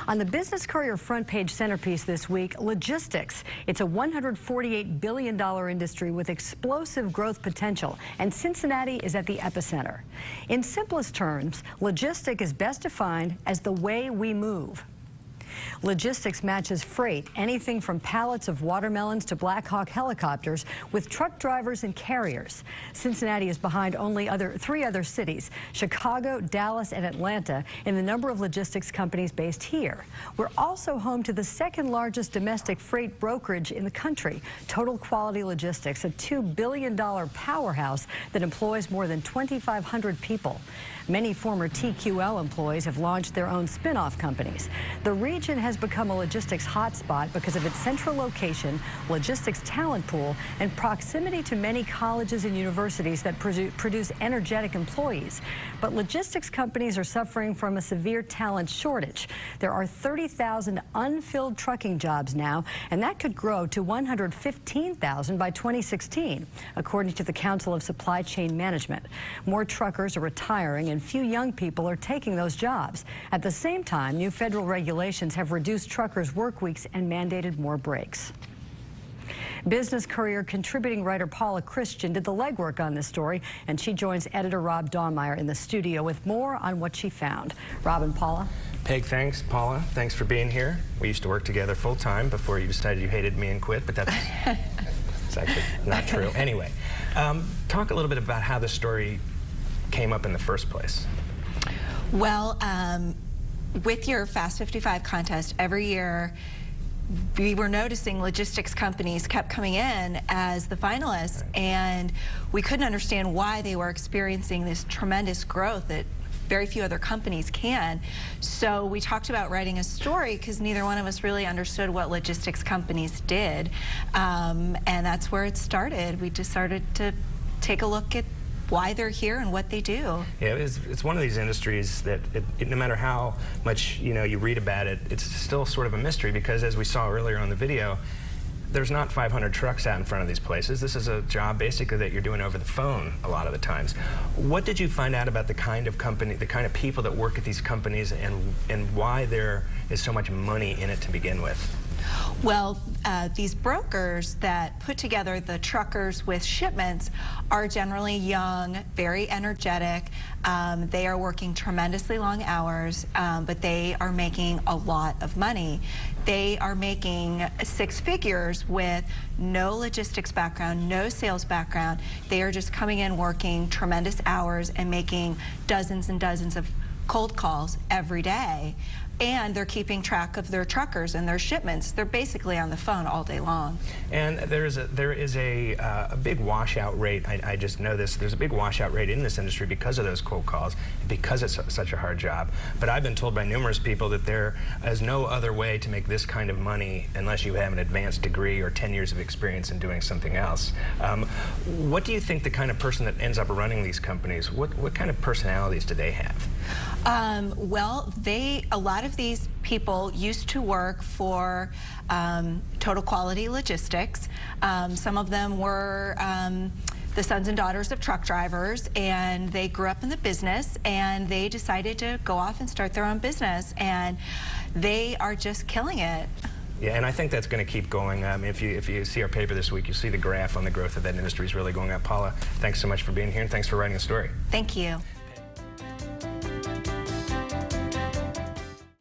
On the Business Courier front page centerpiece this week, logistics. It's a $148 billion industry with explosive growth potential, and Cincinnati is at the epicenter. In simplest terms, logistics is best defined as the way we move. Logistics matches freight, anything from pallets of watermelons to Black Hawk helicopters, with truck drivers and carriers. Cincinnati is behind only three other cities, Chicago, Dallas, and Atlanta, in the number of logistics companies based here. We're also home to the second largest domestic freight brokerage in the country, Total Quality Logistics, a $2 billion powerhouse that employs more than 2,500 people. Many former TQL employees have launched their own spin-off companies. The region has become a logistics hotspot because of its central location, logistics talent pool, and proximity to many colleges and universities that produce energetic employees. But logistics companies are suffering from a severe talent shortage. There are 30,000 unfilled trucking jobs now, and that could grow to 115,000 by 2016, according to the Council of Supply Chain Management. More truckers are retiring, and few young people are taking those jobs. At the same time, new federal regulations have reduced truckers' work weeks and mandated more breaks. Business Courier contributing writer Paula Christian did the legwork on this story, and she joins editor Rob Dawnmeyer in the studio with more on what she found. Rob and Paula. Peg, thanks. Paula, thanks for being here. We used to work together full-time before you decided you hated me and quit, but that's it's actually not true. Anyway, talk a little bit about how this story came up in the first place. Well, with your Fast 55 contest, every year we were noticing logistics companies kept coming in as the finalists, and we couldn't understand why they were experiencing this tremendous growth that very few other companies can. So we talked about writing a story because neither one of us really understood what logistics companies did, and that's where it started. We just started to take a look at why they're here and what they do. Yeah, it's one of these industries that no matter how much you read about it, it's still sort of a mystery, because as we saw earlier on the video, there's not 500 trucks out in front of these places. This is a job basically that you're doing over the phone a lot of the times. What did you find out about the kind of company, the kind of people that work at these companies, and why there is so much money in it to begin with? Well, these brokers that put together the truckers with shipments are generally young, very energetic. They are working tremendously long hours, but they are making a lot of money. They are making six figures with no logistics background, no sales background. They are just coming in, working tremendous hours, and making dozens and dozens of cold calls every day. And they're keeping track of their truckers and their shipments. They're basically on the phone all day long. And there is a big washout rate. I just know this. There's a big washout rate in this industry because of those cold calls, because it's such a hard job. But I've been told by numerous people that there is no other way to make this kind of money unless you have an advanced degree or 10 years of experience in doing something else. What do you think the kind of person that ends up running these companies, what kind of personalities do they have? Well, a lot of these people used to work for Total Quality Logistics. Some of them were the sons and daughters of truck drivers, and they grew up in the business, and they decided to go off and start their own business, and they are just killing it. Yeah, and I think that's going to keep going. If you see our paper this week, you'll see the graph on the growth of that industry is really going up. Paula, thanks so much for being here, and thanks for writing the story. Thank you.